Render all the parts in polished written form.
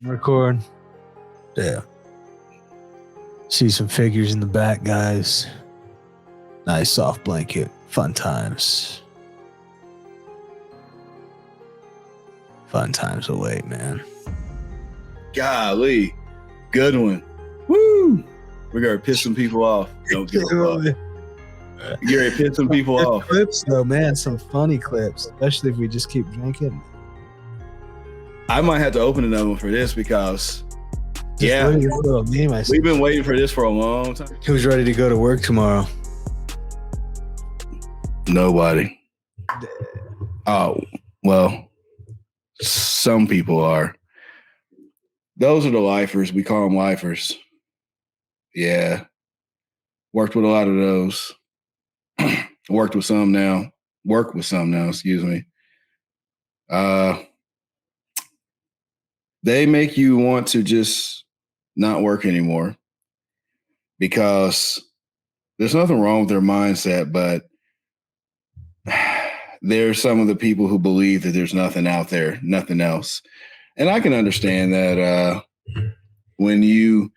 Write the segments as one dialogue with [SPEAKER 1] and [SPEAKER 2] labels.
[SPEAKER 1] Record. Yeah. See some figures in the back, guys. Nice soft blanket. Fun times. Fun times away, man.
[SPEAKER 2] Golly. Good one. Woo! We're going to piss some people off. Don't give a fuck. You're going to piss some people off.
[SPEAKER 1] Clips, though, man. Some funny clips, especially if we just keep drinking.
[SPEAKER 2] I might have to open another one for this because, we've been waiting for this for a long time.
[SPEAKER 1] Who's ready to go to work tomorrow?
[SPEAKER 2] Nobody. Oh, well, some people are. Those are the lifers. We call them lifers. Yeah. Worked with a lot of those. Work with some now, excuse me. They make you want to just not work anymore because there's nothing wrong with their mindset, but there's some of the people who believe that there's nothing out there, nothing else. And I can understand that when you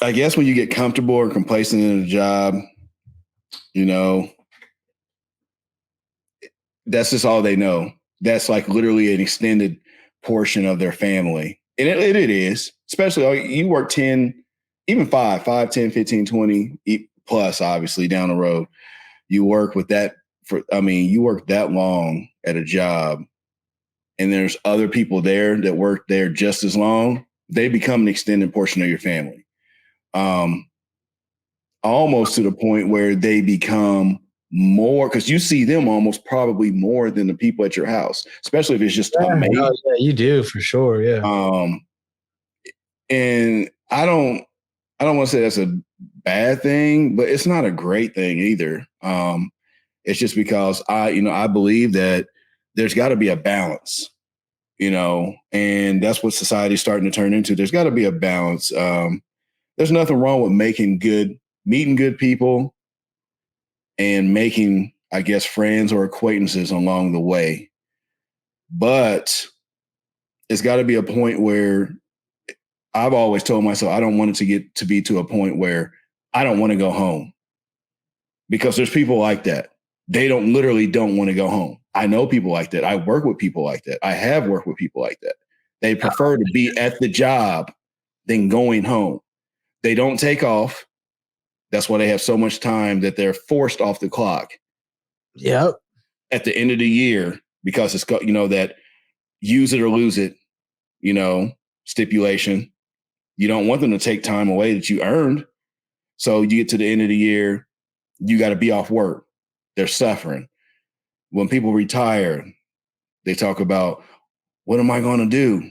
[SPEAKER 2] get comfortable or complacent in a job, that's just all they know. That's like literally an extended portion of their family. And it is, especially you work 10, even 5, 10, 15, 20 plus, obviously down the road. You work with that you work that long at a job and there's other people there that work there just as long. They become an extended portion of your family. Almost to the point where they become more, because you see them almost probably more than the people at your house, especially if it's just a mate.
[SPEAKER 1] Yeah, you do for sure. Yeah.
[SPEAKER 2] And I don't want to say that's a bad thing, but it's not a great thing either. It's just because I believe that there's got to be a balance, and that's what society's starting to turn into. There's got to be a balance. There's nothing wrong with meeting good people and making, I guess, friends or acquaintances along the way. But it's got to be a point where I've always told myself I don't want it to get to be to a point where I don't want to go home, because there's people like that. They don't want to go home. I know people like that. I work with people like that. I have worked with people like that. They prefer to be at the job than going home. They don't take off. That's why they have so much time that they're forced off the clock.
[SPEAKER 1] Yep.
[SPEAKER 2] At the end of the year, because it's got, that use it or lose it, stipulation. You don't want them to take time away that you earned. So you get to the end of the year, you got to be off work. They're suffering. When people retire, they talk about, what am I going to do?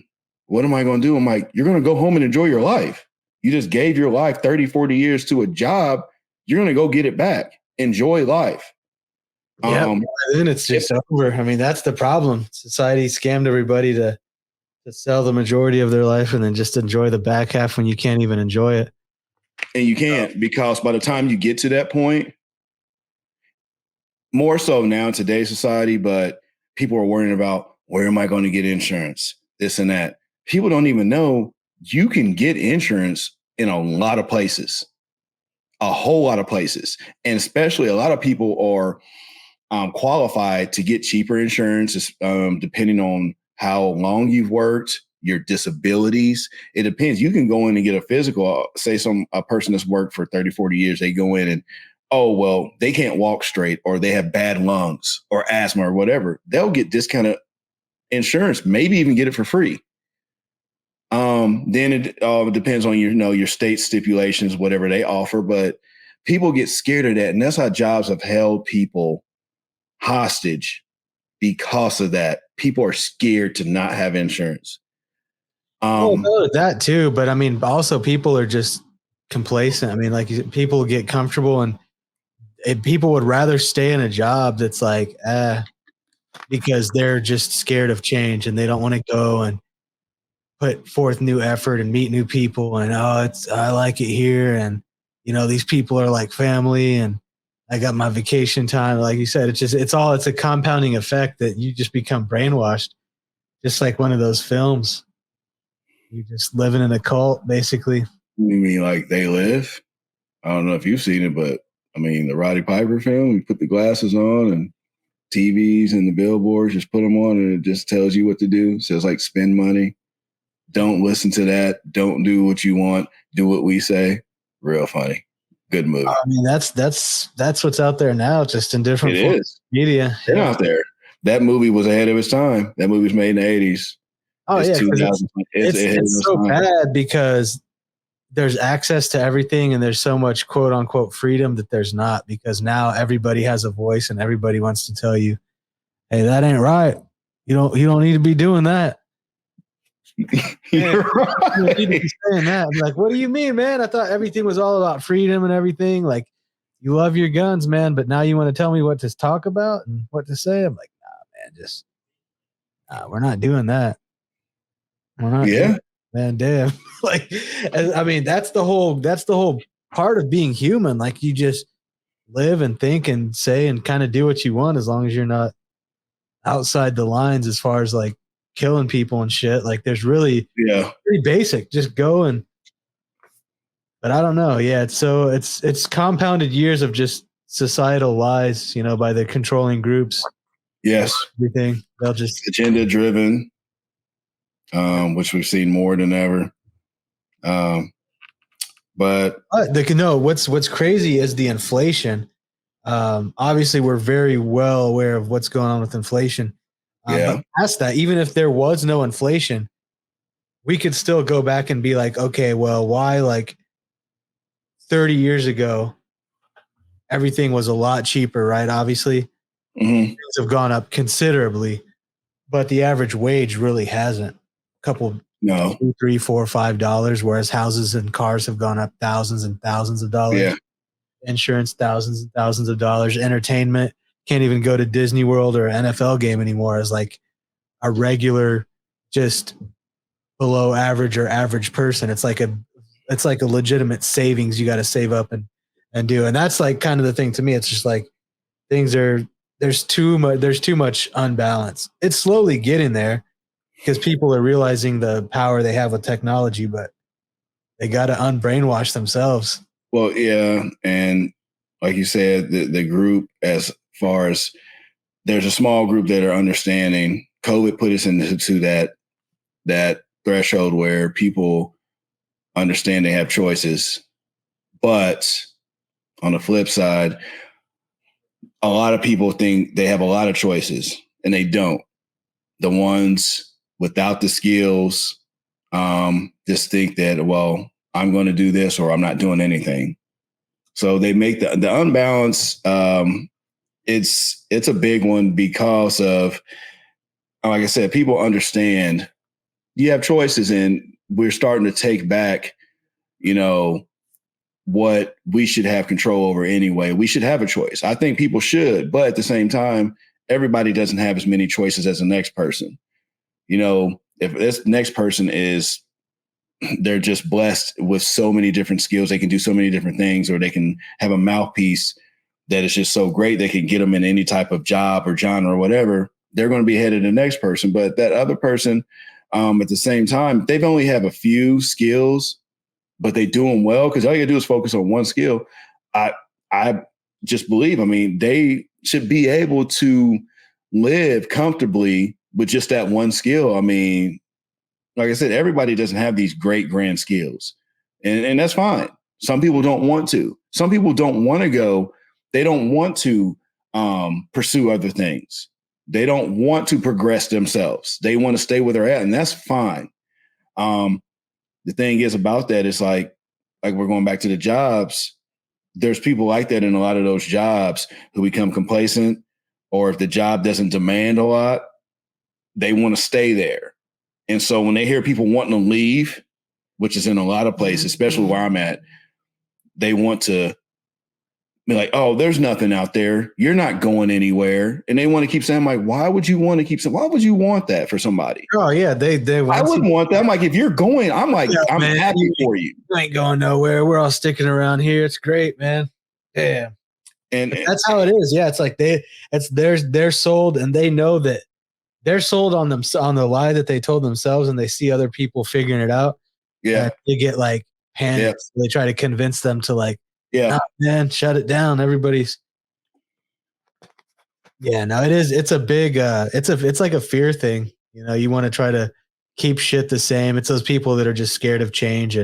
[SPEAKER 2] What am I going to do? I'm like, you're going to go home and enjoy your life. You just gave your life 30, 40 years to a job. You're going to go get it back. Enjoy life.
[SPEAKER 1] Yeah, then it's just over. I mean, that's the problem. Society scammed everybody to sell the majority of their life and then just enjoy the back half when you can't even enjoy it.
[SPEAKER 2] And you can't, because by the time you get to that point, more so now in today's society, but people are worrying about, where am I going to get insurance? This and that. People don't even know you can get insurance in a lot of places, a whole lot of places. And especially a lot of people are qualified to get cheaper insurance, depending on how long you've worked, your disabilities. It depends. You can go in and get a physical, say a person that's worked for 30, 40 years, they go in and, they can't walk straight, or they have bad lungs or asthma or whatever. They'll get discounted insurance, maybe even get it for free. Then it depends on your state stipulations, whatever they offer, but people get scared of that. And that's how jobs have held people hostage because of that. People are scared to not have insurance.
[SPEAKER 1] That too. But I mean, also people are just complacent. I mean, like, people get comfortable and people would rather stay in a job that's like, because they're just scared of change and they don't want to go and put forth new effort and meet new people. And, I like it here. And, these people are like family and I got my vacation time. Like you said, it's a compounding effect that you just become brainwashed just like one of those films. You're just living in a cult, basically.
[SPEAKER 2] You mean like They Live? I don't know if you've seen it, but I mean, the Roddy Piper film, you put the glasses on and TVs and the billboards, just put them on and it just tells you what to do. So it's like spend money. Don't listen to that. Don't do what you want. Do what we say. Real funny. Good movie.
[SPEAKER 1] I mean, that's what's out there now, just in different media.
[SPEAKER 2] It's out there. That movie was ahead of its time. That movie was made in the 80s.
[SPEAKER 1] Oh, yeah. It's so bad because there's access to everything and there's so much quote unquote freedom that there's not, because now everybody has a voice and everybody wants to tell you, hey, that ain't right. You don't need to be doing that.
[SPEAKER 2] You're right.
[SPEAKER 1] You don't need to be saying that. I'm like, what do you mean, man? I thought everything was all about freedom and everything. Like, you love your guns, man, but now you want to tell me what to talk about and what to say? I'm like, nah, man, we're not doing that. We're not.
[SPEAKER 2] Yeah.
[SPEAKER 1] Man, damn. Like, I mean, that's the whole part of being human. Like, you just live and think and say and kind of do what you want, as long as you're not outside the lines as far as like killing people and shit. Like, there's really pretty basic. Just go and. But I don't know. Yeah, it's compounded years of just societal lies, by the controlling groups.
[SPEAKER 2] Yes.
[SPEAKER 1] Everything. They'll just
[SPEAKER 2] agenda driven. Which we've seen more than ever. But
[SPEAKER 1] what's crazy is the inflation. Obviously, we're very well aware of what's going on with inflation. But past that, even if there was no inflation, we could still go back and be like, okay, well, why like 30 years ago, everything was a lot cheaper, right? Obviously, things have gone up considerably, but the average wage really hasn't. Couple, $2, $3, $4, $5, whereas houses and cars have gone up thousands and thousands of dollars.
[SPEAKER 2] Yeah.
[SPEAKER 1] Insurance, thousands and thousands of dollars. Entertainment, can't even go to Disney World or an NFL game anymore as like a regular, just below average or average person. It's like a legitimate savings you got to save up and do. And that's like kind of the thing to me. It's just like there's too much unbalance. It's slowly getting there, because people are realizing the power they have with technology, but they got to unbrainwash themselves.
[SPEAKER 2] Well, yeah. And like you said, the group, as far as there's a small group that are understanding. COVID put us into that threshold where people understand they have choices. But on the flip side, a lot of people think they have a lot of choices, and they don't. The ones without the skills, just think that, well, I'm going to do this or I'm not doing anything. So they make the unbalance. It's a big one because of, like I said, people understand you have choices, and we're starting to take back, what we should have control over anyway. We should have a choice. I think people should, but at the same time, everybody doesn't have as many choices as the next person. If this next person they're just blessed with so many different skills, they can do so many different things, or they can have a mouthpiece that is just so great they can get them in any type of job or genre or whatever, they're going to be ahead of the next person. But that other person, at the same time, they've only have a few skills, but they do them well, because all you gotta do is focus on one skill. I just believe, they should be able to live comfortably with just that one skill. Like I said, everybody doesn't have these great grand skills, and that's fine. Some people don't want to. Some people don't want to go. They don't want to pursue other things. They don't want to progress themselves. They want to stay where they're at, and that's fine. The thing is about that is like we're going back to the jobs. There's people like that in a lot of those jobs who become complacent, or if the job doesn't demand a lot, they want to stay there. And so when they hear people wanting to leave, which is in a lot of places, especially where I'm at, they want to be like, oh, there's nothing out there. You're not going anywhere. And they want to keep saying, like, why would you want to keep saying, why would you want that for somebody?
[SPEAKER 1] Oh, yeah. They
[SPEAKER 2] I wouldn't want that. I'm like, if you're going, I'm like, yeah, I'm man, happy for you.
[SPEAKER 1] You ain't going nowhere. We're all sticking around here. It's great, man. Yeah. And that's how it is. Yeah. It's like they're sold, and they know that they're sold on them on the lie that they told themselves, and they see other people figuring it out.
[SPEAKER 2] Yeah.
[SPEAKER 1] And they get like panicked.
[SPEAKER 2] Yeah.
[SPEAKER 1] They try to convince them to like,
[SPEAKER 2] Yeah.
[SPEAKER 1] "Oh, man, shut it down. Everybody's." Yeah, no, it is. It's a big, it's like a fear thing. You know, you want to try to keep shit the same. It's those people that are just scared of change.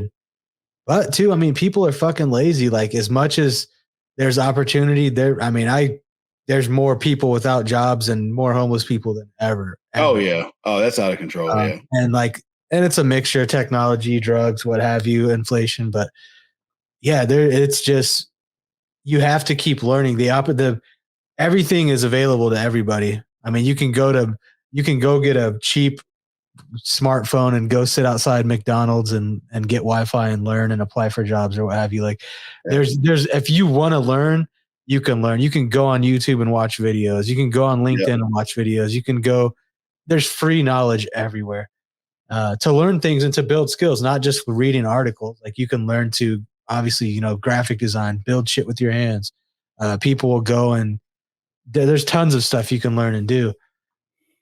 [SPEAKER 1] But too, I mean, people are fucking lazy. Like as much as there's opportunity there, I mean, there's more people without jobs and more homeless people than ever.
[SPEAKER 2] Oh yeah. Oh, that's out of control. Yeah.
[SPEAKER 1] And it's a mixture of technology, drugs, what have you, inflation. But yeah, it's just, you have to keep learning. Everything is available to everybody. I mean, you can go get a cheap smartphone and go sit outside McDonald's and get Wi-Fi and learn and apply for jobs or what have you. Like there's if you want to learn, you can learn. You can go on YouTube and watch videos. You can go on LinkedIn and watch videos. There's free knowledge everywhere to learn things and to build skills, not just reading articles. Like you can learn to obviously, you know, graphic design, build shit with your hands. People will go and there's tons of stuff you can learn and do.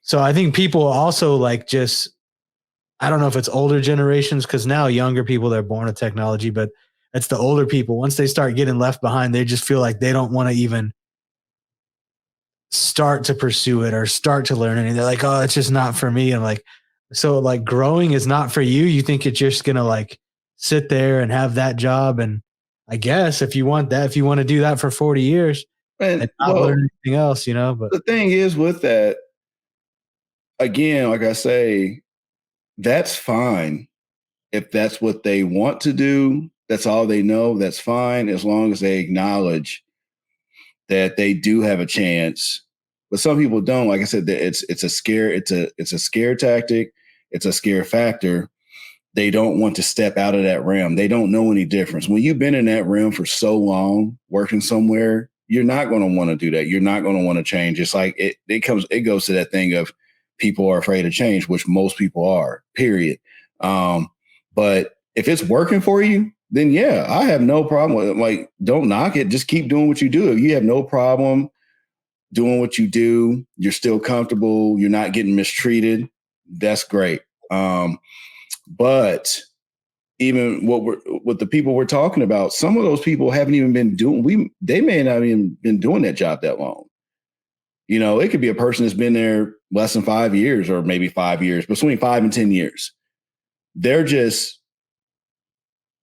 [SPEAKER 1] So I think people also like I don't know if it's older generations, because now younger people, they're born with technology, but it's the older people. Once they start getting left behind, they just feel like they don't want to even start to pursue it or start to learn anything. They're like, oh, it's just not for me. And like, so like growing is not for you. You think it's just going to like sit there and have that job. And I guess if you want to do that for 40 years and not learn anything else, you know, but
[SPEAKER 2] the thing is with that, again, like I say, that's fine. If that's what they want to do, that's all they know, that's fine, as long as they acknowledge that they do have a chance. But some people don't. Like I said, it's a scare tactic, it's a scare factor. They don't want to step out of that realm. They don't know any difference. When you've been in that realm for so long, working somewhere, you're not going to want to do that. You're not going to want to change. It's like it goes to that thing of people are afraid of change, which most people are, period. But if it's working for you, then yeah, I have no problem with it. Like, don't knock it. Just keep doing what you do. If you have no problem doing what you do, you're still comfortable, you're not getting mistreated, that's great. But even what the people we're talking about, some of those people haven't even been they may not even been doing that job that long. You know, it could be a person that's been there less than 5 years or maybe 5 years, between 5 and 10 years. They're just,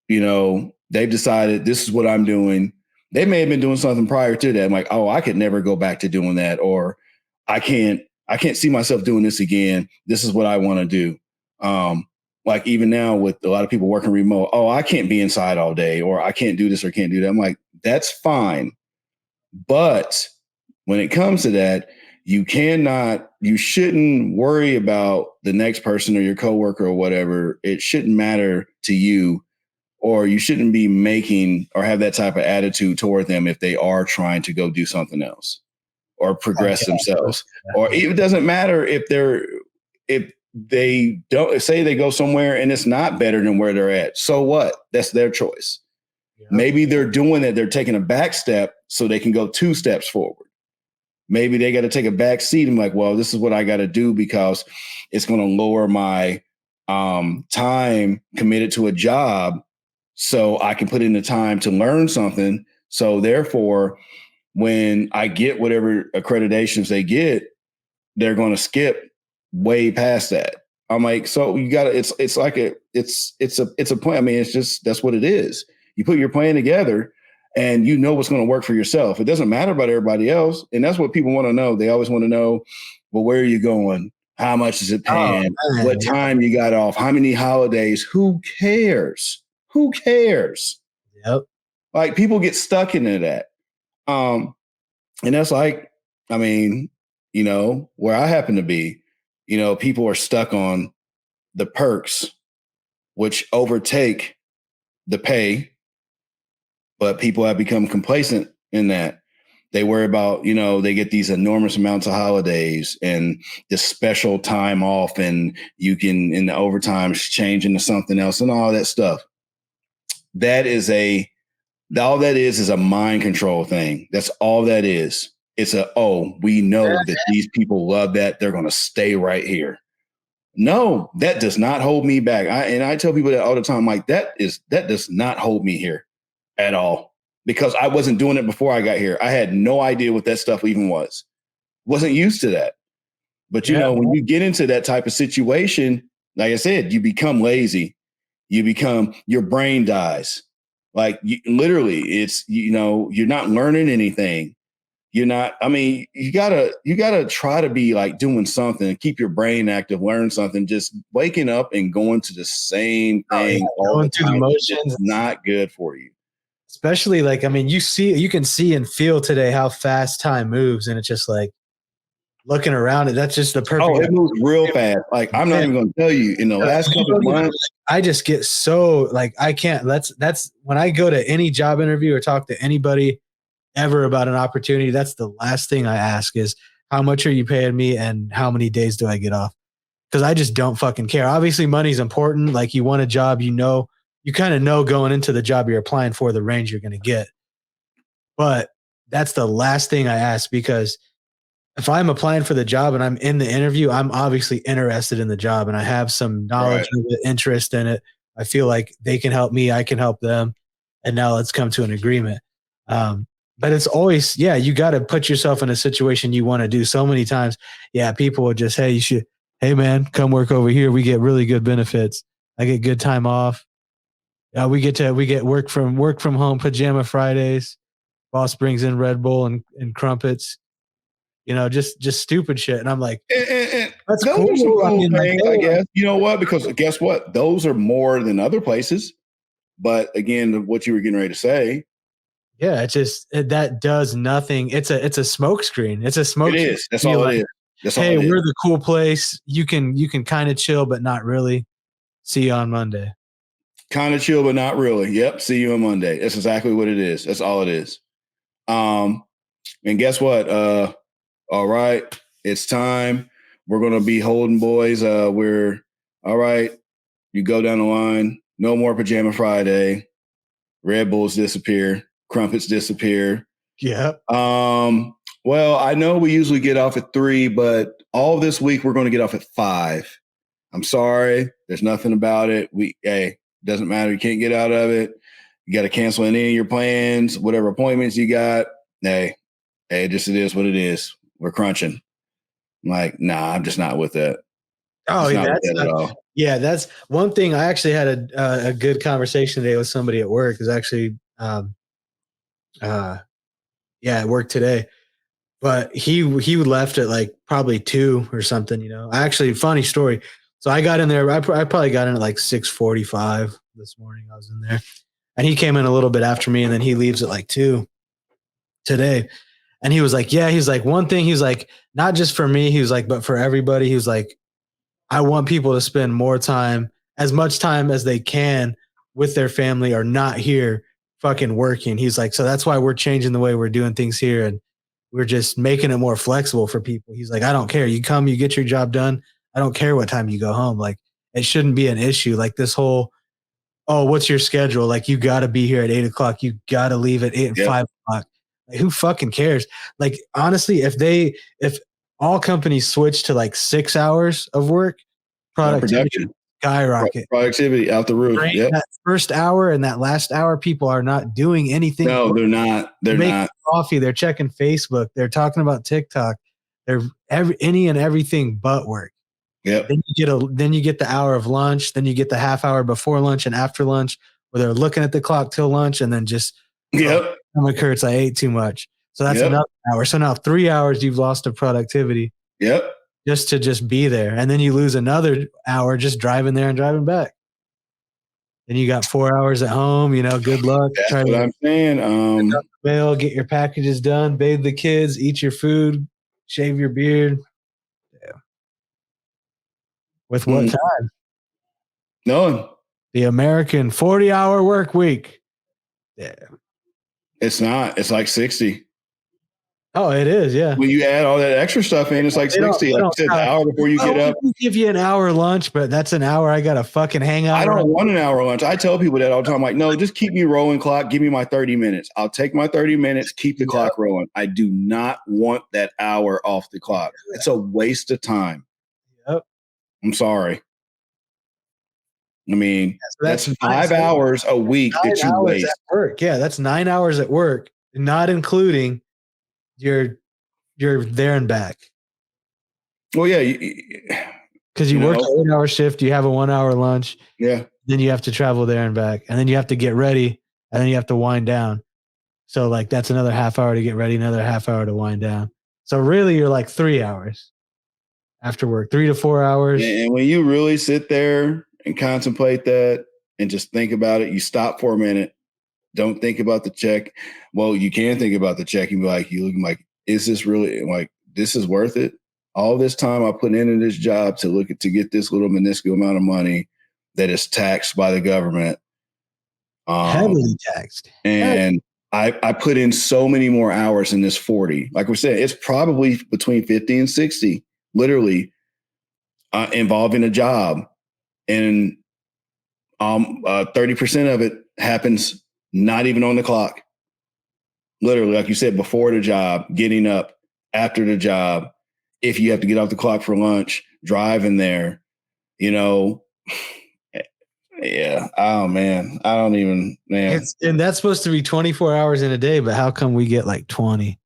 [SPEAKER 2] you know, they've decided this is what I'm doing. They may have been doing something prior to that. I'm like, oh, I could never go back to doing that. Or I can't see myself doing this again. This is what I want to do. Like even now with a lot of people working remote, oh, I can't be inside all day, or I can't do this or can't do that. I'm like, that's fine. But when it comes to that, you shouldn't worry about the next person or your coworker or whatever. It shouldn't matter to you, or you shouldn't be making or have that type of attitude toward them if they are trying to go do something else or progress themselves. Or it doesn't matter if they don't say they go somewhere and it's not better than where they're at. So what? That's their choice. Yeah. Maybe they're doing that. They're taking a back step so they can go 2 steps forward. Maybe they got to take a back seat and like, well, this is what I got to do because it's going to lower my time committed to a job so I can put in the time to learn something. So therefore, when I get whatever accreditations they get, they're going to skip way past that. I'm like, so you got to, it's a plan. I mean, it's just, that's what it is. You put your plan together and you know what's going to work for yourself. It doesn't matter about everybody else. And that's what people want to know. They always want to know, well, where are you going? How much is it paying? Oh, what time you got off? How many holidays? Who cares? Who cares?
[SPEAKER 1] Yep.
[SPEAKER 2] Like people get stuck into that. And that's like, I mean, you know, where I happen to be, you know, people are stuck on the perks, which overtake the pay, but people have become complacent in that. They worry about, you know, they get these enormous amounts of holidays and this special time off, and you can, in the overtime, change into something else and all that stuff. All that is a mind control thing. That's all that is. It's we know that these people love that. They're going to stay right here. No, that does not hold me back. I tell people that all the time. Like that does not hold me here at all, because I wasn't doing it before I got here. I had no idea what that stuff even was. Wasn't used to that. But when you get into that type of situation, like I said, you become lazy. Your brain dies. Like literally, it's you're not learning anything. You're not. I mean, you gotta try to be like doing something, keep your brain active, learn something. Just waking up and going to the same thing all the time, it's not good for you.
[SPEAKER 1] Especially like, I mean, you can see and feel today how fast time moves, and it's just like looking around it. That's just the perfect.
[SPEAKER 2] Oh, it moves real fast. Like I'm not even going to tell you. In the last couple of months,
[SPEAKER 1] I just get so like I can't. That's when I go to any job interview or talk to anybody ever about an opportunity, that's the last thing I ask is how much are you paying me and how many days do I get off? Because I just don't fucking care. Obviously, money's important. Like you want a job, you kind of know going into the job you're applying for the range you're going to get. But that's the last thing I ask, because if I'm applying for the job and I'm in the interview, I'm obviously interested in the job and I have some knowledge of it, interest in it. I feel like they can help me, I can help them. And now let's come to an agreement. But it's always, you got to put yourself in a situation you want to do. So many times, people will just, hey man, come work over here. We get really good benefits. I get good time off. We get work from home, pajama Fridays. Boss brings in Red Bull and crumpets. Just stupid shit. And I'm like,
[SPEAKER 2] that's cool. Those are some cool things, I guess. You know what? Because guess what? Those are more than other places. But again, what you were getting ready to say.
[SPEAKER 1] Yeah, that does nothing. It's a smoke screen. It's a smoke. It
[SPEAKER 2] is. That's all it is. That's all
[SPEAKER 1] hey, we're the cool place. You can kind of chill, but not really. See you on Monday.
[SPEAKER 2] Kind of chill, but not really. Yep. See you on Monday. That's exactly what it is. That's all it is. And guess what? All right. It's time. We're going to be holding, boys. We're all right. You go down the line. No more Pajama Friday. Red Bulls disappear. Crumpets disappear.
[SPEAKER 1] Yeah.
[SPEAKER 2] Well, I know we usually get off at 3, but all this week we're going to get off at 5. I'm sorry. There's nothing about it. Doesn't matter. You can't get out of it. You got to cancel any of your plans, whatever appointments you got. It is what it is. We're crunching. I'm like, nah, I'm just not with that.
[SPEAKER 1] Oh, that's one thing. I actually had a good conversation today with somebody at work. Is actually, at work today. But he left at like probably 2 or something. Actually, funny story. So I got in there. I probably got in at like 6:45 this morning. I was in there, and he came in a little bit after me, and then he leaves at like 2 today. And he was like, he's like, one thing. He's like, not just for me. He was like, but for everybody. He was like, I want people to spend more time, as much time as they can with their family or not here fucking working. He's like, so that's why we're changing the way we're doing things here. And we're just making it more flexible for people. He's like, I don't care. You come, you get your job done. I don't care what time you go home. Like it shouldn't be an issue. Like this whole, what's your schedule? Like you got to be here at 8:00. You got to leave at 8 and 5 o'clock. Like, who fucking cares? Like, honestly, if all companies switch to like 6 hours of work, productivity skyrocket.
[SPEAKER 2] Productivity out the roof. Yep.
[SPEAKER 1] That first hour and that last hour, people are not doing anything.
[SPEAKER 2] No, they're not. They're not.
[SPEAKER 1] Coffee. They're checking Facebook. They're talking about TikTok. They're any and everything but work.
[SPEAKER 2] Yep.
[SPEAKER 1] Then you get the hour of lunch. Then you get the half hour before lunch and after lunch, where they're looking at the clock till lunch, and then just stomach hurts. I ate too much. So that's another hour. So now 3 hours you've lost of productivity.
[SPEAKER 2] Yep.
[SPEAKER 1] Just to be there. And then you lose another hour just driving there and driving back. Then you got 4 hours at home, good luck.
[SPEAKER 2] That's what I'm saying.
[SPEAKER 1] Mail, get your packages done, bathe the kids, eat your food, shave your beard. Yeah. With what time?
[SPEAKER 2] None.
[SPEAKER 1] The American 40-hour work week. Yeah.
[SPEAKER 2] It's not. It's like 60.
[SPEAKER 1] Oh, it is, yeah.
[SPEAKER 2] When you add all that extra stuff in, it's like 60. Like you said, the hour before you get up.
[SPEAKER 1] We give you an hour lunch, but that's an hour I gotta fucking hang out.
[SPEAKER 2] I don't want an hour lunch. I tell people that all the time. I'm like, no, just keep me rolling clock. Give me my 30 minutes. I'll take my 30 minutes, keep the clock rolling. I do not want that hour off the clock. It's a waste of time.
[SPEAKER 1] Yep.
[SPEAKER 2] I'm sorry. I mean, that's 5 hours a week that you waste.
[SPEAKER 1] At work. Yeah, that's 9 hours at work, not including you're there and back.
[SPEAKER 2] Well, yeah,
[SPEAKER 1] because you work an 8-hour shift, you have a 1 hour lunch.
[SPEAKER 2] Yeah.
[SPEAKER 1] Then you have to travel there and back, and then you have to get ready, and then you have to wind down. So like that's another half hour to get ready, another half hour to wind down. So really, you're like 3 hours after work, 3 to 4 hours.
[SPEAKER 2] And when you really sit there and contemplate that and just think about it, you stop for a minute. Don't think about the check. Well, you can think about the check and be like, you look like, is this really like this is worth it? All this time I put into this job to get this little minuscule amount of money that is taxed by the government.
[SPEAKER 1] Heavily taxed.
[SPEAKER 2] And I put in so many more hours in this 40. Like we said, it's probably between 50 and 60, literally involving a job. And 30% of it happens not even on the clock. Literally, like you said, before the job, getting up, after the job, if you have to get off the clock for lunch, driving there, yeah. Oh man, I don't even, man.
[SPEAKER 1] And that's supposed to be 24 hours in a day, but how come we get like 20?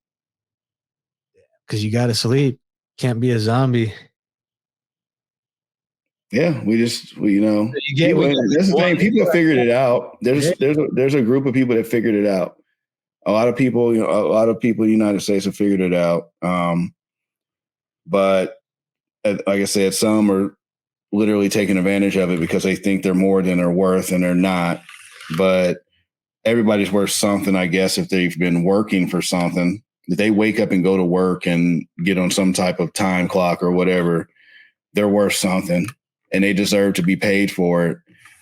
[SPEAKER 1] Because you got to sleep. Can't be a zombie.
[SPEAKER 2] Yeah, that's the thing. People have figured it out. There's a group of people that figured it out. A lot of people, in the United States have figured it out. But like I said, some are literally taking advantage of it because they think they're more than they're worth, and they're not. But everybody's worth something, I guess, if they've been working for something. If they wake up and go to work and get on some type of time clock or whatever, they're worth something, and they deserve to be paid for it.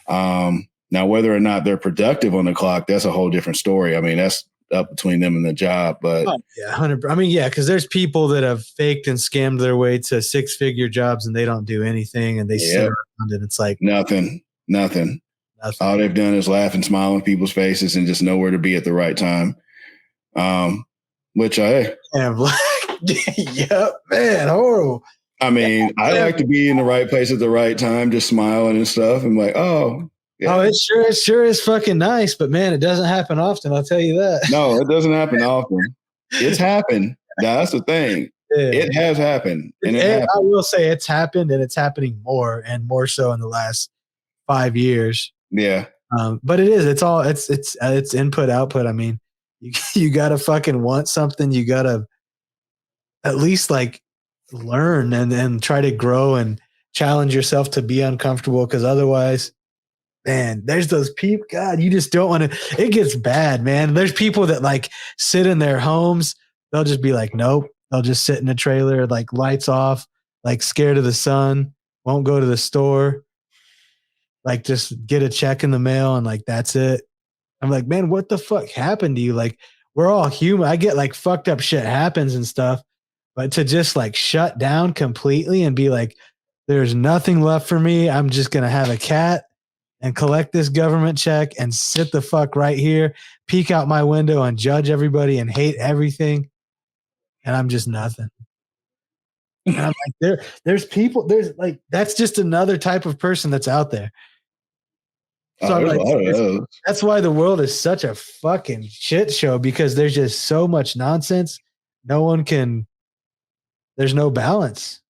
[SPEAKER 2] Now, whether or not they're productive on the clock, that's a whole different story. I mean, that's up between them and the job. But
[SPEAKER 1] yeah, 100%. I mean, yeah, because there's people that have faked and scammed their way to 6-figure jobs, and they don't do anything, and they sit around, and it's like
[SPEAKER 2] nothing. All they've done is laugh and smile on people's faces and just know where to be at the right time. Yep,
[SPEAKER 1] man, horrible.
[SPEAKER 2] I mean, I like to be in the right place at the right time, just smiling and stuff. I'm like, oh. Yeah.
[SPEAKER 1] Oh, it sure is fucking nice, but man, it doesn't happen often. I'll tell you that.
[SPEAKER 2] No, it doesn't happen often. It's happened. That's the thing. Yeah. It has happened. And
[SPEAKER 1] I will say it's happened, and it's happening more and more so in the last 5 years.
[SPEAKER 2] Yeah.
[SPEAKER 1] But it's input output. I mean, you gotta fucking want something. You gotta at least like learn and try to grow and challenge yourself to be uncomfortable, because otherwise, man, there's those people, God, you just don't want to, it gets bad, man. There's people that like sit in their homes. They'll just be like, nope. They'll just sit in a trailer, like lights off, like scared of the sun, won't go to the store, like just get a check in the mail and like, that's it. I'm like, man, what the fuck happened to you? Like, we're all human. I get like fucked up shit happens and stuff, but to just like shut down completely and be like, there's nothing left for me. I'm just going to have a cat and collect this government check and sit the fuck right here, peek out my window and judge everybody and hate everything. And I'm just nothing. And I'm like, there's people, there's like, that's just another type of person that's out there. So that's why the world is such a fucking shit show, because there's just so much nonsense. There's no balance.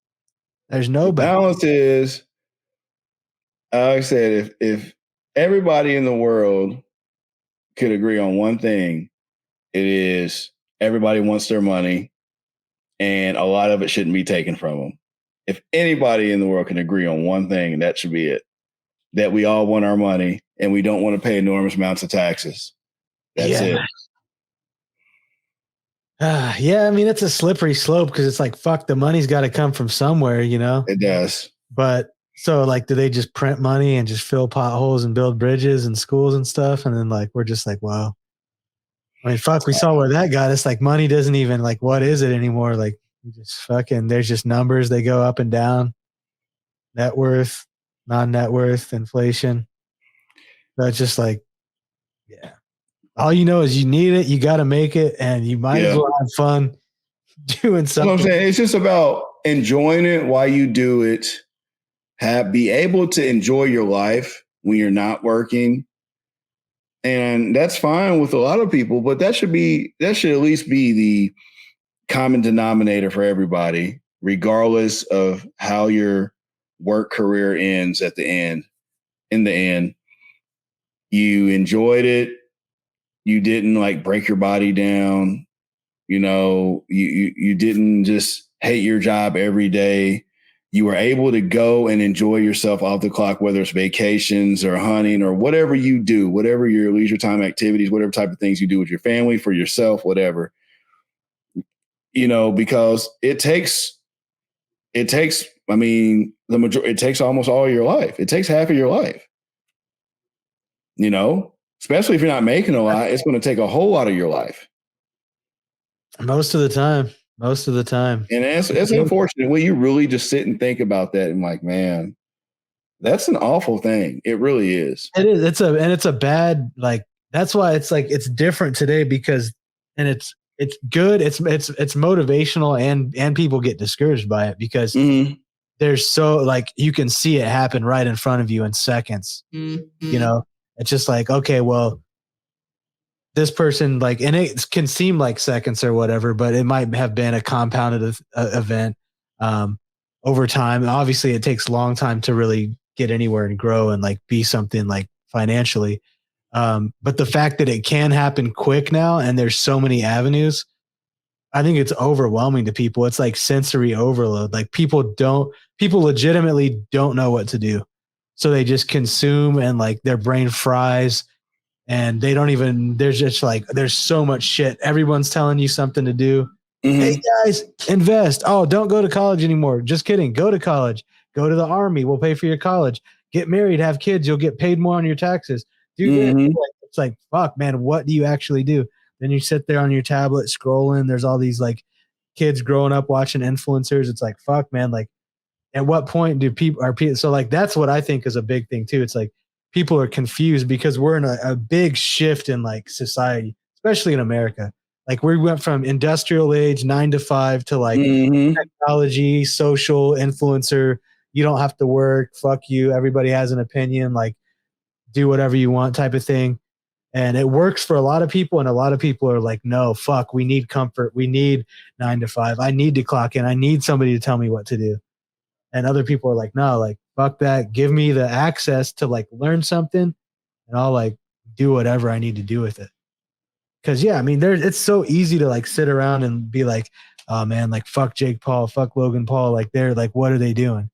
[SPEAKER 1] There's no
[SPEAKER 2] balance. Is, like I said, if everybody in the world could agree on one thing, it is everybody wants their money, and a lot of it shouldn't be taken from them. If anybody in the world can agree on one thing, that should be it. That we all want our money and we don't want to pay enormous amounts of taxes. That's it.
[SPEAKER 1] Yeah, I mean, it's a slippery slope, because it's like, fuck, the money's got to come from somewhere, It
[SPEAKER 2] does.
[SPEAKER 1] But so like, do they just print money and just fill potholes and build bridges and schools and stuff? And then like, we're just like, wow. I mean, fuck, we saw where that got us. Like money doesn't even like, what is it anymore? Like you just fucking, there's just numbers. They go up and down. Net worth, non-net worth, inflation. That's just like, yeah. All you know is you need it. You got to make it, and you might as well have fun doing something.
[SPEAKER 2] You know what I'm saying? It's just about enjoying it while you do it. Be able to enjoy your life when you're not working. And that's fine with a lot of people, but that should at least be the common denominator for everybody, regardless of how your work career ends at the end. In the end, you enjoyed it. You didn't like break your body down. You know, you didn't just hate your job every day. You were able to go and enjoy yourself off the clock, whether it's vacations or hunting or whatever you do, whatever your leisure time activities, whatever type of things you do with your family, for yourself, whatever, you know, because it takes, I mean, it takes almost all your life. It takes half of your life, you know, especially if you're not making a lot, it's going to take a whole lot of your life.
[SPEAKER 1] Most of the time.
[SPEAKER 2] And it's unfortunate when you really just sit and think about that and like, man, that's an awful thing. It really is.
[SPEAKER 1] It is. It's a bad, like, that's why it's like, it's different today because, and it's good. It's motivational and people get discouraged by it because there's so like, you can see it happen right in front of you in seconds, you know, it's just like, okay, well, this person like, and it can seem like seconds or whatever, but it might have been a compounded event over time. Obviously it takes a long time to really get anywhere and grow and like be something like financially. But the fact that it can happen quick now and there's so many avenues, I think it's overwhelming to people. It's like sensory overload. Like people legitimately don't know what to do. So they just consume and like their brain fries. And they don't even, there's just like, there's so much shit. Everyone's telling you something to do. Hey guys, invest. Oh, don't go to college anymore. Just kidding. Go to college. Go to the army. We'll pay for your college. Get married, have kids. You'll get paid more on your taxes. Do this. It's like, fuck, man, what do you actually do? Then you sit there on your tablet scrolling. There's all these like kids growing up watching influencers. It's like, fuck, man, like at what point do people so like that's what I think is a big thing too. It's like people are confused because we're in a big shift in like society, especially in America. Like we went from industrial age 9 to 5 to like technology, social influencer. You don't have to work. Fuck you. Everybody has an opinion. Like do whatever you want type of thing. And it works for a lot of people. And a lot of people are like, no, fuck, we need comfort. We need 9 to 5. I need to clock in. I need somebody to tell me what to do. And other people are like, no, like, fuck that. Give me the access to like learn something and I'll like do whatever I need to do with it. Cause yeah, I mean, it's so easy to like sit around and be like, oh man, like fuck Jake Paul, fuck Logan Paul. Like they're like, what are they doing?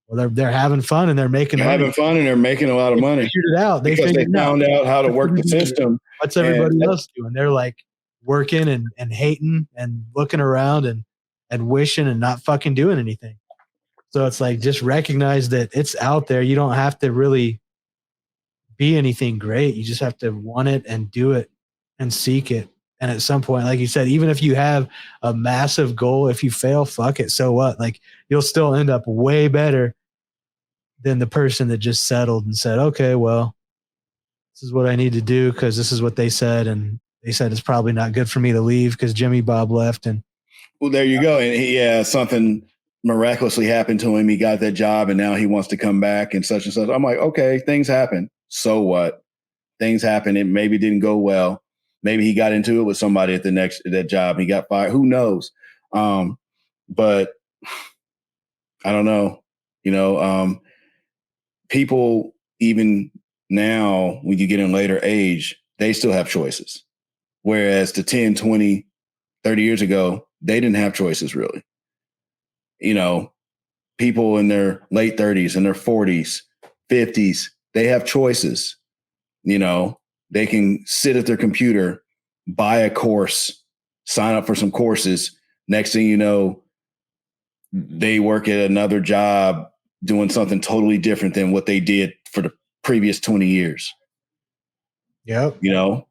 [SPEAKER 1] Well, they're having fun and they're making money.
[SPEAKER 2] Having fun and they're making a lot of money.
[SPEAKER 1] Figured it out. They
[SPEAKER 2] found out how to work the system.
[SPEAKER 1] What's everybody else doing? They're like working and hating and looking around and wishing and not fucking doing anything. So it's like, just recognize that it's out there. You don't have to really be anything great. You just have to want it and do it and seek it. And at some point, like you said, even if you have a massive goal, if you fail, fuck it. So what? Like you'll still end up way better than the person that just settled and said, okay, well, this is what I need to do because this is what they said. And they said it's probably not good for me to leave because Jimmy Bob left. And
[SPEAKER 2] well, there you go. And something miraculously happened to him. He got that job and now he wants to come back and such and such. I'm like, okay, things happen. So what? Things happen. It maybe didn't go well. Maybe he got into it with somebody at that job. He got fired. Who knows? But I don't know. You know, people even now, when you get in later age, they still have choices. Whereas to 10, 20, 30 years ago, they didn't have choices really. You know, people in their late 30s and their 40s, 50s, they have choices. You know, they can sit at their computer, buy a course, sign up for some courses. Next thing you know, they work at another job doing something totally different than what they did for the previous 20 years.
[SPEAKER 1] Yep.
[SPEAKER 2] You know,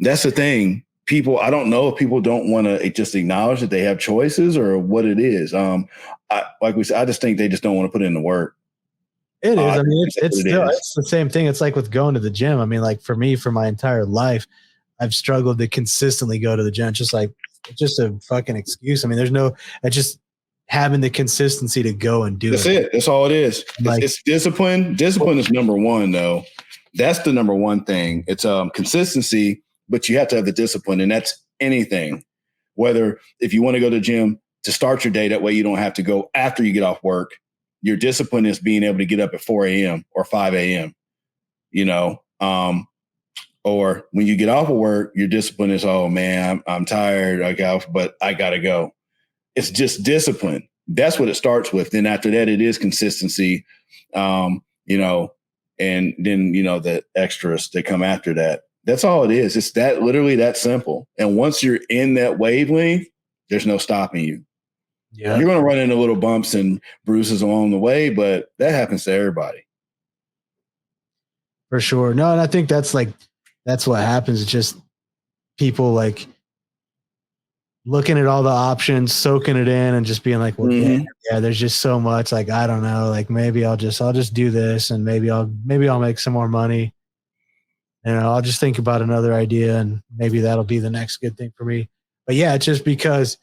[SPEAKER 2] that's the thing. people, I don't know if people don't want to just acknowledge that they have choices or what it is. Like we said, I just think they just don't want to put in the work.
[SPEAKER 1] It is. I mean, it's the same thing. It's like with going to the gym. I mean, like for me, for my entire life, I've struggled to consistently go to the gym. It's just a fucking excuse. I mean, it's just having the consistency to go and do it.
[SPEAKER 2] That's it. That's all it is.
[SPEAKER 1] Like,
[SPEAKER 2] it's discipline. Discipline is number one, though. That's the number one thing. It's consistency, but you have to have the discipline, and that's anything. Whether if you want to go to the gym to start your day, that way you don't have to go after you get off work. Your discipline is being able to get up at 4 a.m. or 5 a.m., or when you get off of work, your discipline is, oh man, I'm tired. But I got to go. It's just discipline. That's what it starts with. Then after that, it is consistency, and then, the extras that come after that. That's all it is. It's that literally that simple. And once you're in that wavelength, there's no stopping you. Yeah. You're going to run into little bumps and bruises along the way, but that happens to everybody.
[SPEAKER 1] For sure. No, and I think that's what happens. It's just people like looking at all the options, soaking it in, and just being like, well, yeah, there's just so much. Like, I don't know. Like, maybe I'll just do this, and maybe I'll make some more money. I'll just think about another idea, and maybe that'll be the next good thing for me. But yeah, it's just because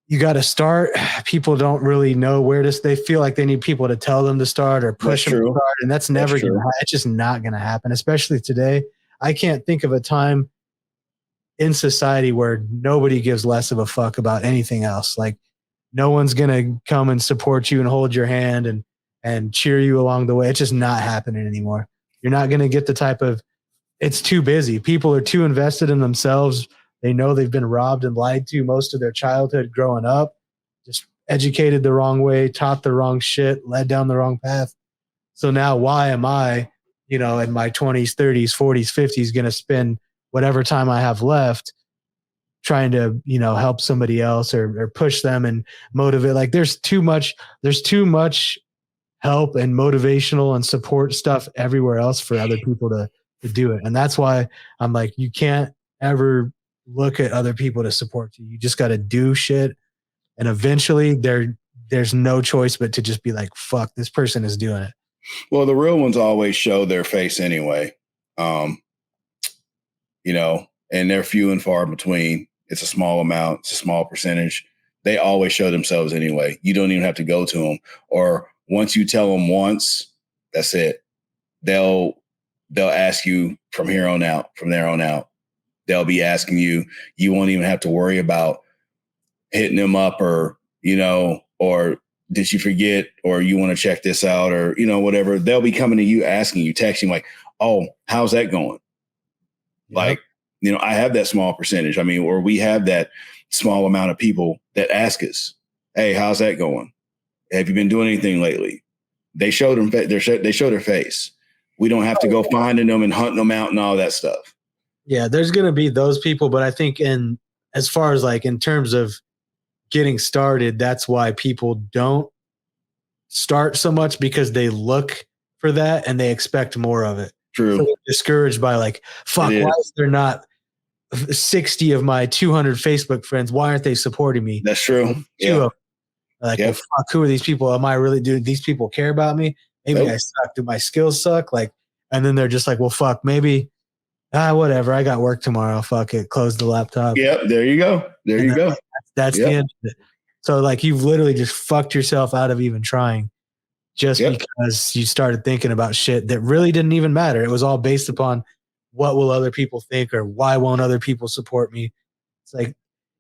[SPEAKER 1] you got to start. People don't really know where to. They feel like they need people to tell them to start or push them to start, and that's never going to. It's just not going to happen. Especially today, I can't think of a time in society where nobody gives less of a fuck about anything else. Like, no one's going to come and support you and hold your hand and cheer you along the way. It's just not happening anymore. You're not going to get the type of. It's too busy. People are too invested in themselves. They know they've been robbed and lied to most of their childhood growing up, just educated the wrong way, taught the wrong shit, led down the wrong path. So now why am I, in my 20s, 30s, 40s, 50s, going to spend whatever time I have left trying to, help somebody else or push them and motivate? Like, there's too much help and motivational and support stuff everywhere else for other people to do it. And that's why I'm like, you can't ever look at other people to support you. You just got to do shit. And eventually there's no choice but to just be like, fuck, this person is doing it.
[SPEAKER 2] Well, the real ones always show their face anyway. And they're few and far between. It's a small amount. It's a small percentage. They always show themselves anyway. You don't even have to go to them. Or once you tell them once, that's it. They'll ask you from there on out. They'll be asking you. You won't even have to worry about hitting them up or did you forget, or you want to check this out, or, whatever. They'll be coming to you, asking you, texting like, oh, how's that going? Yep. Like, I have that small percentage. I mean, or we have that small amount of people that ask us, hey, how's that going? Have you been doing anything lately? They show they show their face. We don't have to go finding them and hunting them out and all that stuff.
[SPEAKER 1] Yeah, there's going to be those people, but I think as far as like in terms of getting started, that's why people don't start so much, because they look for that and they expect more of it.
[SPEAKER 2] True.
[SPEAKER 1] So they're discouraged by like, fuck, why is there not 60 of my 200 Facebook friends? Why aren't they supporting me?
[SPEAKER 2] That's true.
[SPEAKER 1] Well, fuck, who are these people? Am I really, do these people care about me? Maybe I suck. Do my skills suck? Like, and then they're just like, well, fuck, maybe, whatever. I got work tomorrow. Fuck it. Close the laptop.
[SPEAKER 2] Yep. There you go.
[SPEAKER 1] That's the end of it. So like, you've literally just fucked yourself out of even trying, just because you started thinking about shit that really didn't even matter. It was all based upon what will other people think, or why won't other people support me? It's like,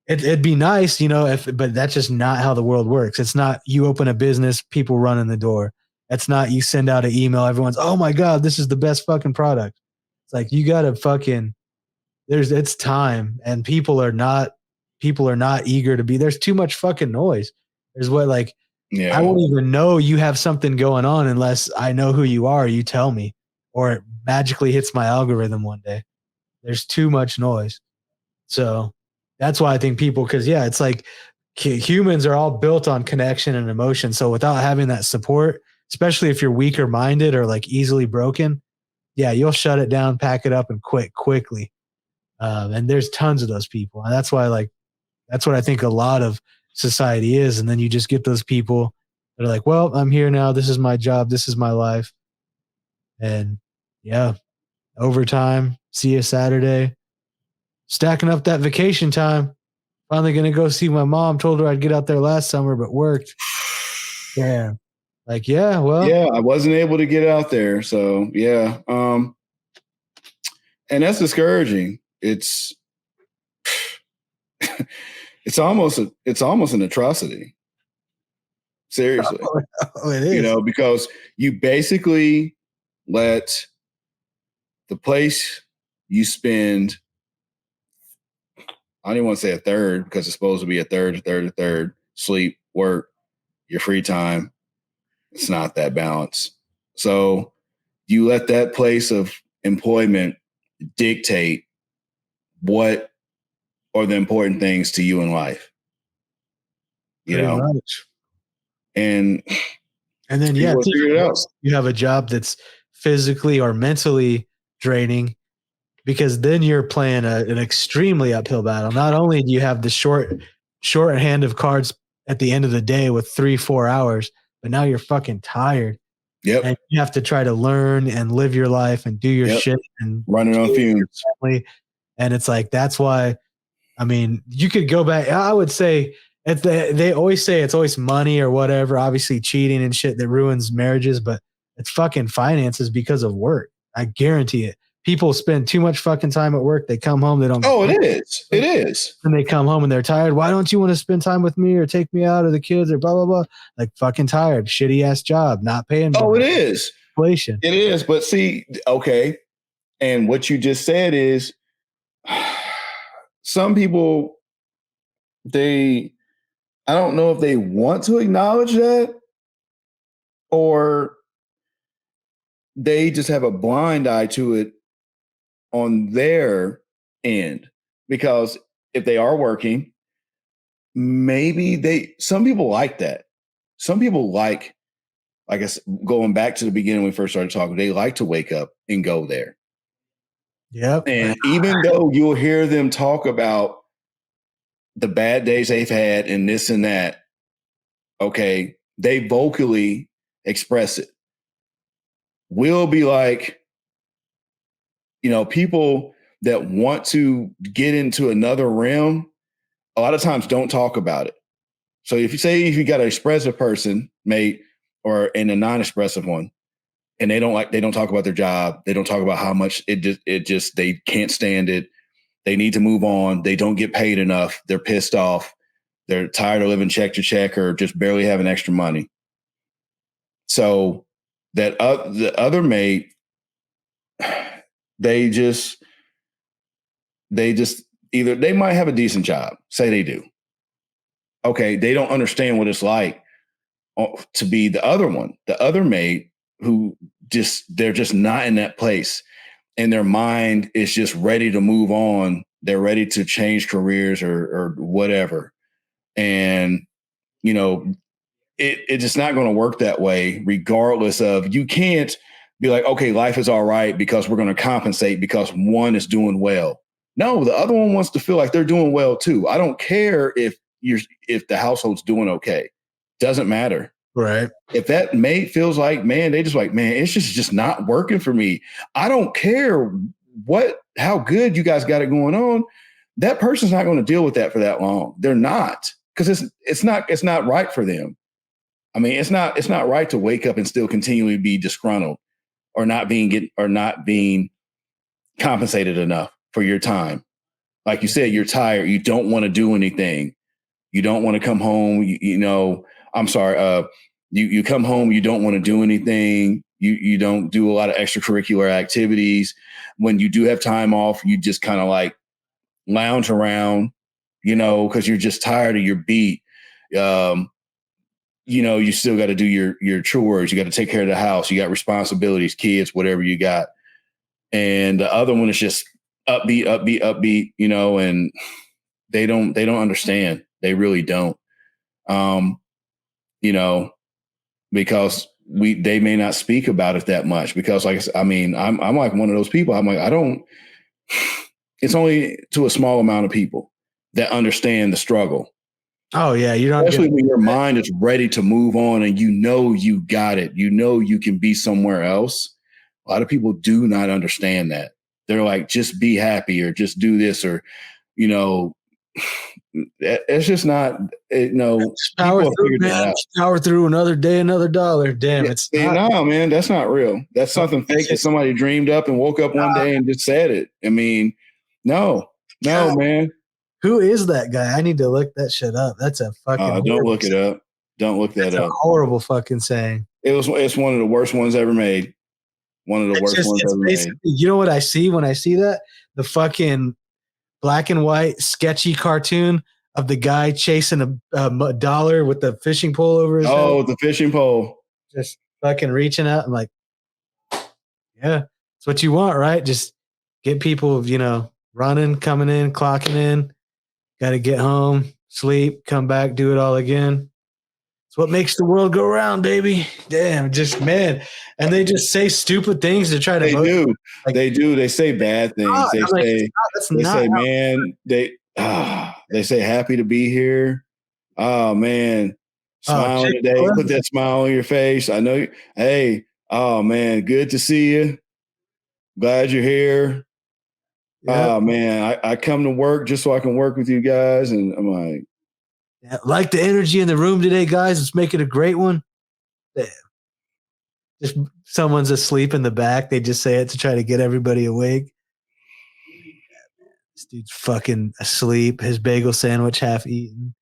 [SPEAKER 1] it'd be nice, but that's just not how the world works. It's not you open a business, people run in the door. That's not you send out an email, everyone's, oh my God, this is the best fucking product. It's like, you got to fucking, it's time, and people are not eager to be, there's too much fucking noise. There's I won't even know you have something going on unless I know who you are, you tell me, or it magically hits my algorithm one day. There's too much noise. So that's why I think people, because it's like humans are all built on connection and emotion. So without having that support, especially if you're weaker minded or like easily broken, you'll shut it down, pack it up, and quit quickly. And there's tons of those people. And that's why, that's what I think a lot of society is. And then you just get those people that are like, well, I'm here now. This is my job. This is my life. And yeah, overtime. See you Saturday. Stacking up that vacation time. Finally going to go see my mom. Told her I'd get out there last summer, but worked. Yeah. Well.
[SPEAKER 2] Yeah, I wasn't able to get out there. So, yeah. And that's discouraging. It's almost an atrocity. Seriously.
[SPEAKER 1] Oh, it is.
[SPEAKER 2] Because you basically let the place you spend, I don't even want to say a third because it's supposed to be a third, sleep, work, your free time. It's not that balance. So you let that place of employment dictate what are the important things to you in life.
[SPEAKER 1] Pretty much.
[SPEAKER 2] And
[SPEAKER 1] then, yeah, you have a job that's physically or mentally draining, because then you're playing an extremely uphill battle. Not only do you have the short hand of cards at the end of the day with 3-4 hours, but now you're fucking tired.
[SPEAKER 2] Yep.
[SPEAKER 1] And you have to try to learn and live your life and do your shit and
[SPEAKER 2] running on fumes.
[SPEAKER 1] And it's like, that's why, I mean, you could go back. I would say they always say it's always money or whatever, obviously cheating and shit that ruins marriages, but it's fucking finances because of work. I guarantee it. People spend too much fucking time at work. They come home, they don't.
[SPEAKER 2] Oh, it is. It is.
[SPEAKER 1] And they come home and they're tired. Why don't you want to spend time with me or take me out or the kids or blah, blah, blah? Like, fucking tired. Shitty ass job. Not paying.
[SPEAKER 2] Oh, it is.
[SPEAKER 1] Inflation.
[SPEAKER 2] It is. But see, okay. And what you just said is some people, I don't know if they want to acknowledge that, or they just have a blind eye to it on their end. Because if they are working, maybe some people like that. Some people like, I guess, going back to the beginning when we first started talking, they like to wake up and go there.
[SPEAKER 1] Yep.
[SPEAKER 2] And even though you'll hear them talk about the bad days they've had and this and that, okay, they vocally express it. We'll be like, people that want to get into another realm, a lot of times don't talk about it. So if you got an expressive person, mate, or in a non-expressive one, and they don't talk about their job, they don't talk about how much they can't stand it. They need to move on. They don't get paid enough. They're pissed off. They're tired of living check to check or just barely having extra money. So that the other mate, they just either they might have a decent job, say they do. Okay, they don't understand what it's like to be the other mate who they're just not in that place. And their mind is just ready to move on. They're ready to change careers or whatever. And, it's just not going to work that way, regardless of, you can't be like, okay, life is all right because we're going to compensate because one is doing well. No, the other one wants to feel like they're doing well too. I don't care if the household's doing okay. Doesn't matter.
[SPEAKER 1] Right.
[SPEAKER 2] If that mate feels like, man, they just like, man, it's just not working for me. I don't care how good you guys got it going on. That person's not going to deal with that for that long. They're not, because it's not right for them. I mean, it's not right to wake up and still continually be disgruntled or not being compensated enough for your time. Like you said, you're tired. You don't want to do anything. You don't want to come home. I'm sorry. You come home, you don't want to do anything. You don't do a lot of extracurricular activities. When you do have time off, you just kind of like lounge around, because you're just tired or you're beat. You still got to do your chores. You got to take care of the house. You got responsibilities, kids, whatever you got. And the other one is just upbeat, and they don't understand. They really don't. Because they may not speak about it that much, because I'm like one of those people. I'm like, It's only to a small amount of people that understand the struggle.
[SPEAKER 1] Oh yeah, you don't.
[SPEAKER 2] Especially when your mind is ready to move on and you got it. You can be somewhere else. A lot of people do not understand that. They're like, just be happy or just do this or, it's just not,
[SPEAKER 1] power through, man. Power through another day, another dollar. Damn, it's not.
[SPEAKER 2] No, man, that's not real. That's something fake that somebody dreamed up and woke up one day and just said it. I mean, no, man.
[SPEAKER 1] Who is that guy? I need to look that shit up. That's a fucking.
[SPEAKER 2] Don't look it up. Don't look that up.
[SPEAKER 1] A horrible fucking saying.
[SPEAKER 2] It's one of the worst ones ever made. One of the worst ones ever made.
[SPEAKER 1] You know what I see when I see that? The fucking black and white sketchy cartoon of the guy chasing a dollar with the fishing pole over his head.
[SPEAKER 2] Oh, the fishing pole.
[SPEAKER 1] Just fucking reaching out. I'm like, yeah, it's what you want, right? Just get people, running, coming in, clocking in. Got to get home, sleep, come back, do it all again. It's what makes the world go round, baby. Damn, just man. And they just say stupid things to try to.
[SPEAKER 2] They do. Like, they do. They say bad things. They say happy to be here. Oh man, smiling today. Put that smile on your face. I know. Hey, oh man, good to see you. Glad you're here. Yep. Oh man, I come to work just so I can work with you guys, and I'm like,
[SPEAKER 1] yeah, like the energy in the room today, guys. Let's make it a great one. Damn. Just someone's asleep in the back. They just say it to try to get everybody awake. This dude's fucking asleep. His bagel sandwich half eaten.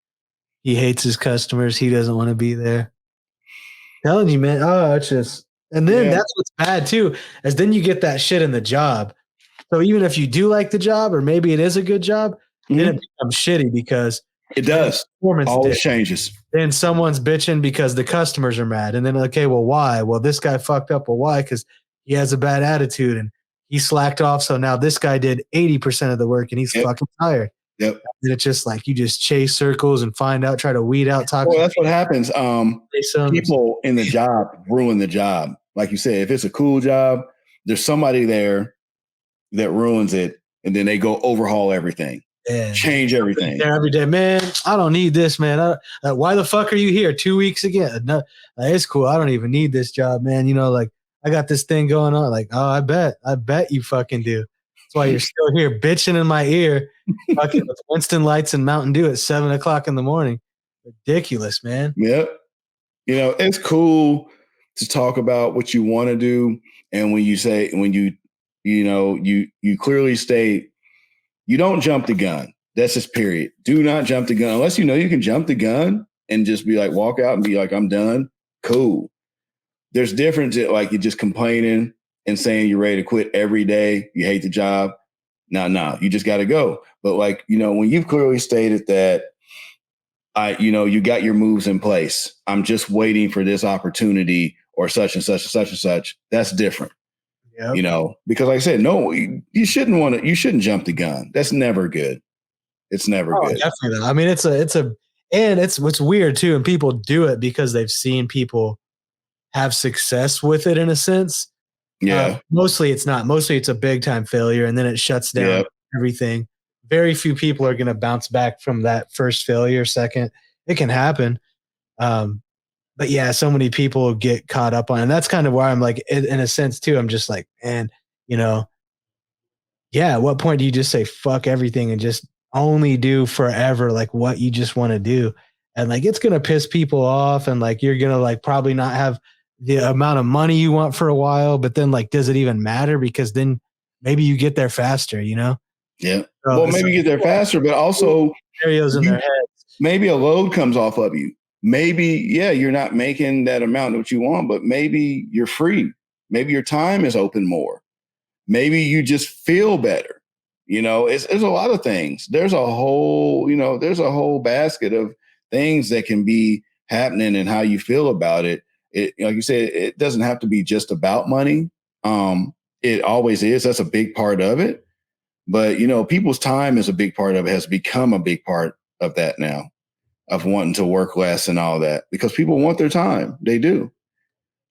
[SPEAKER 1] He hates his customers. He doesn't want to be there. Telling you, man. Oh, it's just, and then that's what's bad too, is then you get that shit in the job. So even if you do like the job, or maybe it is a good job, then it becomes shitty because
[SPEAKER 2] it does. Always changes.
[SPEAKER 1] Then someone's bitching because the customers are mad. And then, okay, well, why? Well, this guy fucked up. Well, why? Because he has a bad attitude and he slacked off. So now this guy did 80% of the work and he's fucking tired.
[SPEAKER 2] Yep.
[SPEAKER 1] And it's just like you just chase circles and find out, try to weed out toxic.
[SPEAKER 2] Well, that's what happens. People in the job ruin the job. Like you said, if it's a cool job, there's somebody there that ruins it, and then they go overhaul everything, change everything.
[SPEAKER 1] Every day, man, I don't need this, man. Why the fuck are you here 2 weeks again? No, it's cool. I don't even need this job, man. Like I got this thing going on. Like, oh, I bet you fucking do. That's why you're still here bitching in my ear, fucking with Winston Lights and Mountain Dew at 7:00 in the morning. Ridiculous, man.
[SPEAKER 2] Yep. It's cool to talk about what you want to do, and when you clearly state you don't jump the gun. That's just period. Do not jump the gun unless you can jump the gun and just be like, walk out and be like, I'm done. Cool. There's difference like you're just complaining and saying you're ready to quit every day. You hate the job. No, you just got to go. But like, when you've clearly stated that you got your moves in place, I'm just waiting for this opportunity or such and such and such and such. That's different. Yep. Because like I said, no, you shouldn't jump the gun. That's never good. It's never good.
[SPEAKER 1] Definitely. I mean, it's what's weird too. And people do it because they've seen people have success with it in a sense.
[SPEAKER 2] Yeah.
[SPEAKER 1] Mostly it's not. Mostly it's a big time failure and then it shuts down everything. Very few people are going to bounce back from that first failure. Second, it can happen. But yeah, so many people get caught up on it. And that's kind of why I'm like, in a sense too, I'm just like, man, at what point do you just say fuck everything and just only do forever like what you just want to do? And like, it's going to piss people off and like, you're going to like probably not have the amount of money you want for a while, but then like, does it even matter? Because then maybe you get there faster,
[SPEAKER 2] Yeah.
[SPEAKER 1] So
[SPEAKER 2] well, maybe you get there faster, but also
[SPEAKER 1] scenarios in their heads.
[SPEAKER 2] Maybe a load comes off of you. Maybe, you're not making that amount that you want, but maybe you're free. Maybe your time is open more. Maybe you just feel better. It's a lot of things. There's a whole basket of things that can be happening and how you feel about it. It, like you said, it doesn't have to be just about money. It always is. That's a big part of it. But, people's time is a big part of it, has become a big part of that now, of wanting to work less and all that, because people want their time. They do.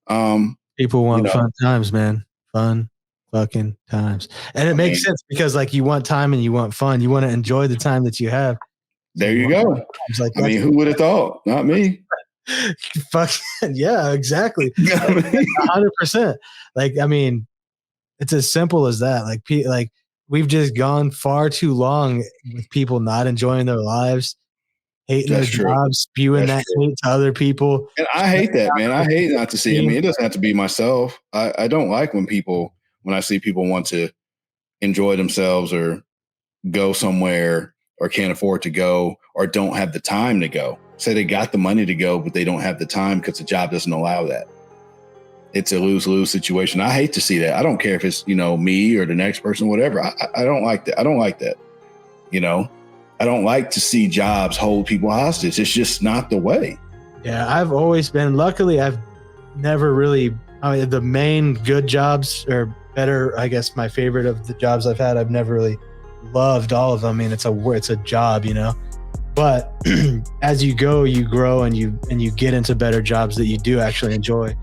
[SPEAKER 1] People want fun times, man. Fun. fucking times. And it makes sense because like you want time and you want fun. You want to enjoy the time that you have.
[SPEAKER 2] There you go.
[SPEAKER 1] Like,
[SPEAKER 2] I mean, who would have thought? Not me.
[SPEAKER 1] Fuck yeah, exactly. 100%. Like, I mean, it's as simple as that. Like we've just gone far too long with people not enjoying their lives, hating their jobs, spewing that hate to other people.
[SPEAKER 2] And I hate that, man. I hate not to see. I mean, it doesn't have to be myself. I don't like when I see people want to enjoy themselves or go somewhere or can't afford to go or don't have the time to go. Say they got the money to go, but they don't have the time because the job doesn't allow that. It's a lose-lose situation. I hate to see that. I don't care if it's, me or the next person, whatever. I don't like that. I don't like that. I don't like to see jobs hold people hostage. It's just not the way.
[SPEAKER 1] Yeah, I've always been, luckily, I've never really, the main good jobs or better, I guess my favorite of the jobs I've had, I've never really loved all of them. I mean, it's a job, but as you go, you grow and you get into better jobs that you do actually enjoy.